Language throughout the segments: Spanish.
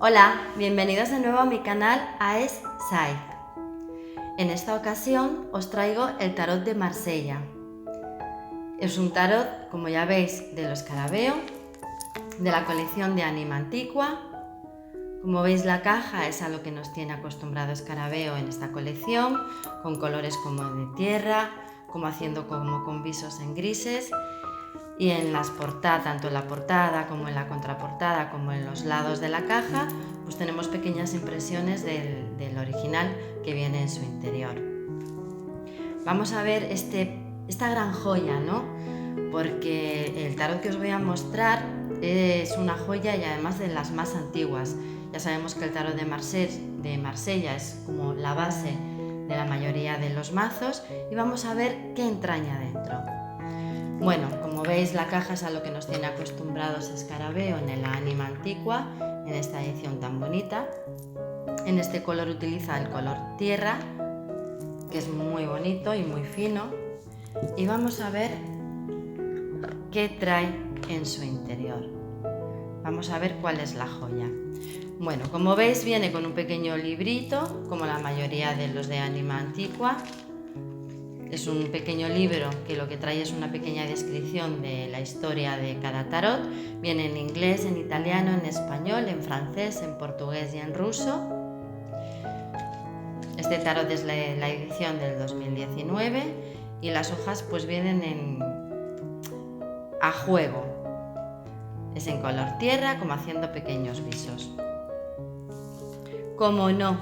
Hola, bienvenidos de nuevo a mi canal AES Side. En esta ocasión os traigo el tarot de Marsella. Es un tarot, como ya veis, de los Scarabeo, de la colección de Anima Antiqua. Como veis, la caja es a lo que nos tiene acostumbrado Scarabeo en esta colección, con colores como de tierra, como haciendo como con visos en grises. Y en las portadas, tanto en la portada como en la contraportada, como en los lados de la caja, pues tenemos pequeñas impresiones del original que viene en su interior. Vamos a ver esta gran joya, ¿no? Porque el tarot que os voy a mostrar es una joya y además de las más antiguas. Ya sabemos que el tarot de Marsella es como la base de la mayoría de los mazos y vamos a ver qué entraña dentro. Bueno, como veis, la caja es a lo que nos tiene acostumbrados Scarabeo en el Anima Antiqua, en esta edición tan bonita. En este color utiliza el color tierra, que es muy bonito y muy fino. Y vamos a ver qué trae en su interior. Vamos a ver cuál es la joya. Bueno, como veis, viene con un pequeño librito, como la mayoría de los de Anima Antiqua. Es un pequeño libro que lo que trae es una pequeña descripción de la historia de cada tarot. Viene en inglés, en italiano, en español, en francés, en portugués y en ruso. Este tarot es la edición del 2019 y las hojas pues vienen a juego. Es en color tierra, como haciendo pequeños visos. Como no,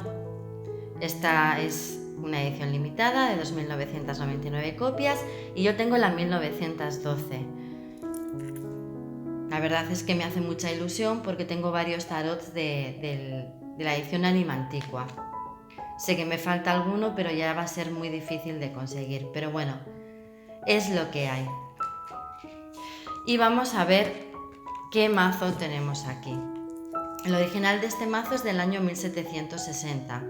esta es una edición limitada de 2.999 copias y yo tengo la 1912. La verdad es que me hace mucha ilusión porque tengo varios tarots de la edición Anima Antiqua. Sé que me falta alguno, pero ya va a ser muy difícil de conseguir. Pero bueno, es lo que hay. Y vamos a ver qué mazo tenemos aquí. El original de este mazo es del año 1760.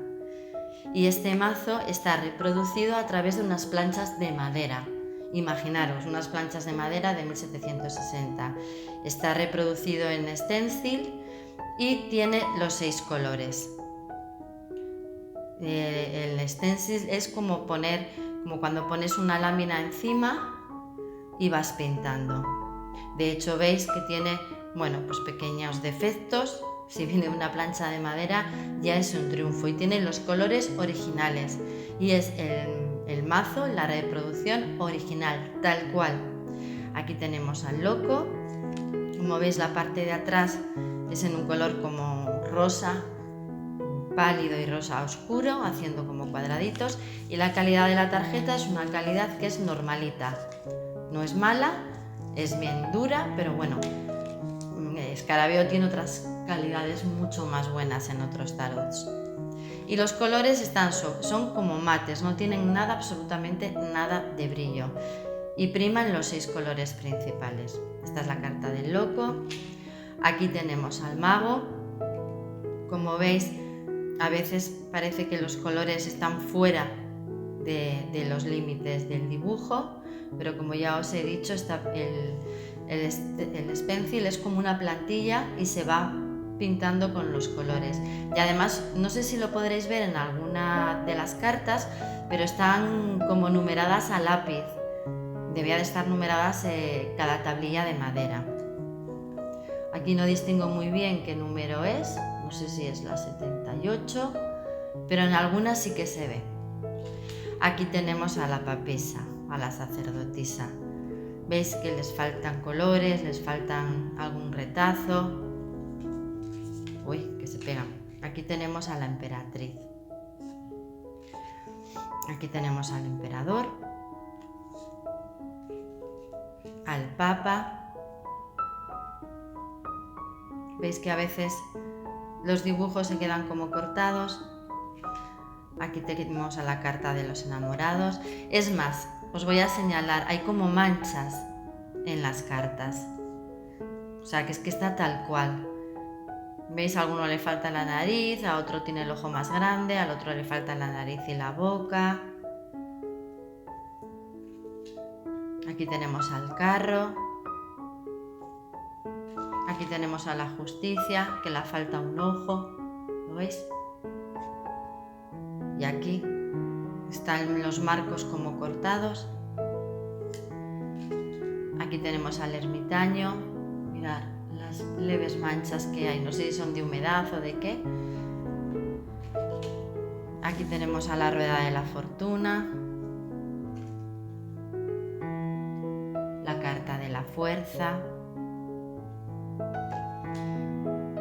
Y este mazo está reproducido a través de unas planchas de madera. Imaginaros, unas planchas de madera de 1760. Está reproducido en stencil y tiene los 6 colores. El stencil es como cuando pones una lámina encima y vas pintando. De hecho, veis que tiene, pues pequeños defectos. Si viene una plancha de madera ya es un triunfo y tiene los colores originales y es el mazo, la reproducción original, tal cual. Aquí tenemos al loco. Como veis, la parte de atrás es en un color como rosa pálido y rosa oscuro, haciendo como cuadraditos, y la calidad de la tarjeta es una calidad que es normalita. No es mala, es bien dura, pero bueno, Scarabeo tiene otras calidades mucho más buenas en otros tarots. Y los colores son como mates, no tienen nada, absolutamente nada de brillo. Y priman los 6 colores principales. Esta es la carta del loco. Aquí tenemos al mago. Como veis, a veces parece que los colores están fuera de los límites del dibujo, pero como ya os he dicho, el stencil es como una plantilla y se va pintando con los colores. Y además, no sé si lo podréis ver en alguna de las cartas, pero están como numeradas a lápiz. Debía de estar numeradas cada tablilla de madera. Aquí no distingo muy bien qué número es, no sé si es la 78, pero en algunas sí que se ve. Aquí tenemos a la papisa, a la sacerdotisa. Veis que les faltan colores, les faltan algún retazo. Uy, que se pegan. Aquí tenemos a la emperatriz. Aquí tenemos al emperador, al papa. Veis que a veces los dibujos se quedan como cortados. Aquí tenemos a la carta de los enamorados. Es más, os voy a señalar, hay como manchas en las cartas. O sea, que es que está tal cual. ¿Veis? A alguno le falta la nariz, a otro tiene el ojo más grande, al otro le falta la nariz y la boca. Aquí tenemos al carro. Aquí tenemos a la justicia, que le falta un ojo, ¿lo veis? Y aquí están los marcos como cortados. Aquí tenemos al ermitaño, mirad las leves manchas que hay, no sé si son de humedad o de qué. Aquí tenemos a la rueda de la fortuna, la carta de la fuerza,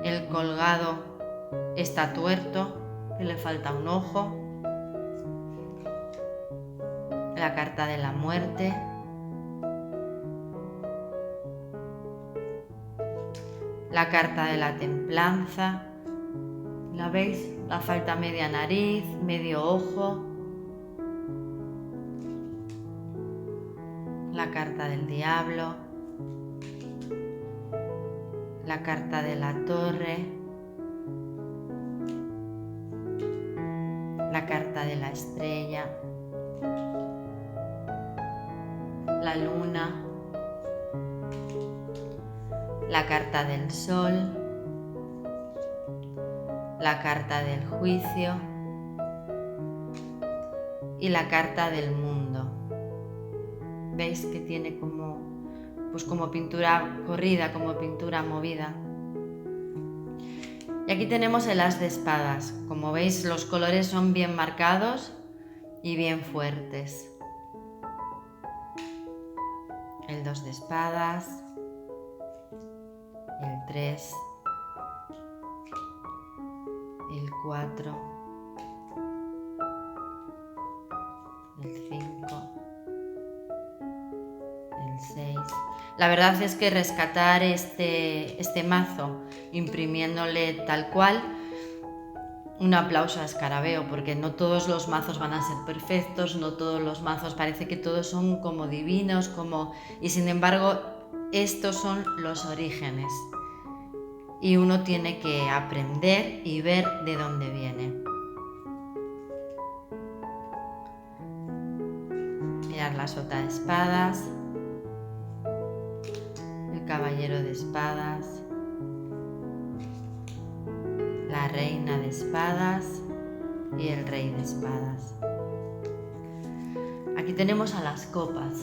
el colgado está tuerto, que le falta un ojo, la carta de la muerte, la carta de la templanza, ¿la veis? La falta media nariz, medio ojo, la carta del diablo, la carta de la torre, la carta de la estrella, la luna, la carta del sol, la carta del juicio y la carta del mundo. ¿Veis que tiene como pintura corrida, como pintura movida? Y aquí tenemos el as de espadas. Como veis, los colores son bien marcados y bien fuertes. El 2 de espadas, el 3, el 4, el 5, el 6. La verdad es que rescatar este mazo imprimiéndole tal cual, un aplauso a Escarabeo, porque no todos los mazos van a ser perfectos, no todos los mazos, parece que todos son como divinos, y sin embargo estos son los orígenes y uno tiene que aprender y ver de dónde viene. Mirad la sota de espadas, el caballero de espadas, la reina de espadas y el rey de espadas. Aquí tenemos a las copas.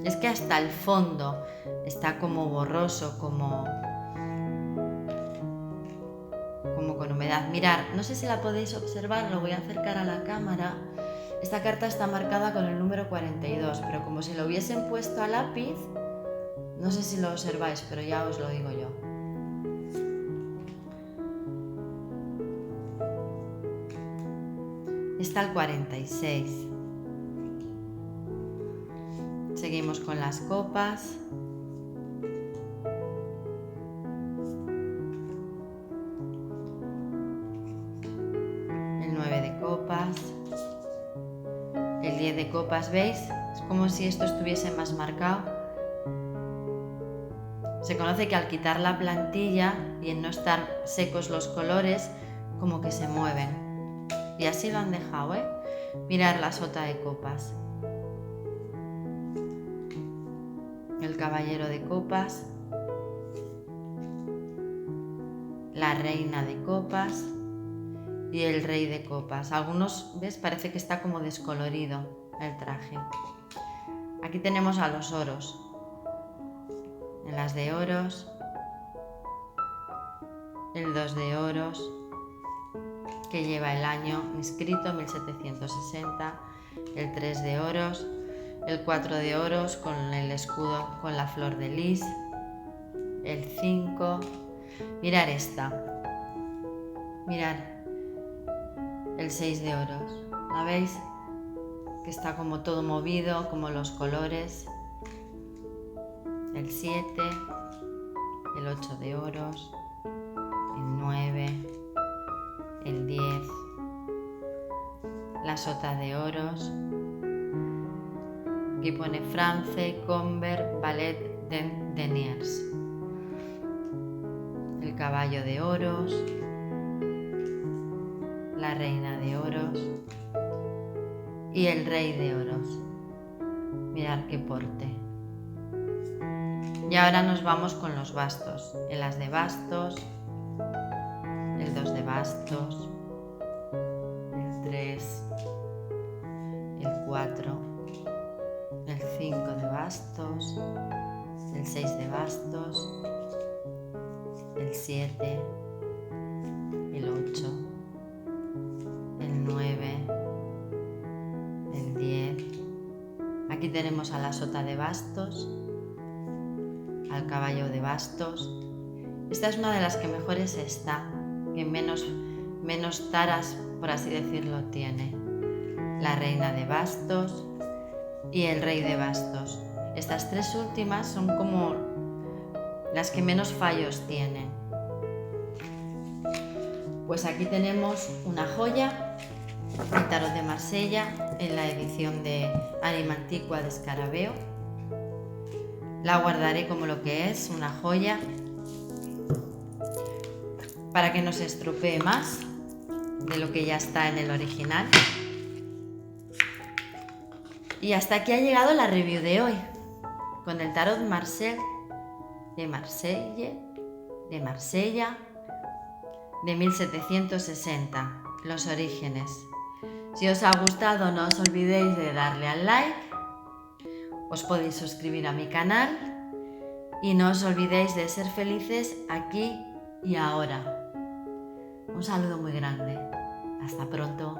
Es que hasta el fondo está como borroso, como con humedad. Mirad, no sé si la podéis observar, lo voy a acercar a la cámara. Esta carta está marcada con el número 42, pero como si lo hubiesen puesto a lápiz, no sé si lo observáis, pero ya os lo digo yo. Está el 46. Seguimos con las copas. El 9 de copas. El 10 de copas, ¿veis? Es como si esto estuviese más marcado. Se conoce que al quitar la plantilla y en no estar secos los colores, como que se mueven. Y así lo han dejado, ¿eh? Mirad la sota de copas. El caballero de copas. La reina de copas. Y el rey de copas. Algunos, ¿ves? Parece que está como descolorido el traje. Aquí tenemos a los oros. En las de oros. El 2 de oros, que lleva el año inscrito, 1760. El 3 de oros. El 4 de oros con el escudo con la flor de lis. El 5. Mirad esta. Mirad. El 6 de oros. ¿La veis? Que está como todo movido, como los colores. El 7. El 8 de oros. El 9. El 10. La sota de oros. Aquí pone France Convert Ballet Deniers. El caballo de oros. La reina de oros. Y el rey de oros. Mirad qué porte. Y ahora nos vamos con los bastos, el as de bastos, el 2 de bastos, el 3, el 4, el 5 de bastos, el 6 de bastos, el 7, el 8, el 9, el 10. Aquí tenemos a la sota de bastos, al caballo de bastos. Esta es una de las que mejores está, que menos taras, por así decirlo, tiene. La reina de bastos y el rey de bastos. Estas tres últimas son como las que menos fallos tienen. Pues aquí tenemos una joya, el tarot de Marsella en la edición de Ánima Antigua de Escarabeo. La guardaré como lo que es, una joya, para que no se estropee más de lo que ya está en el original. Y hasta aquí ha llegado la review de hoy, con el tarot de Marsella de 1760, los orígenes. Si os ha gustado, no os olvidéis de darle al like, os podéis suscribir a mi canal y no os olvidéis de ser felices aquí y ahora. Un saludo muy grande. Hasta pronto.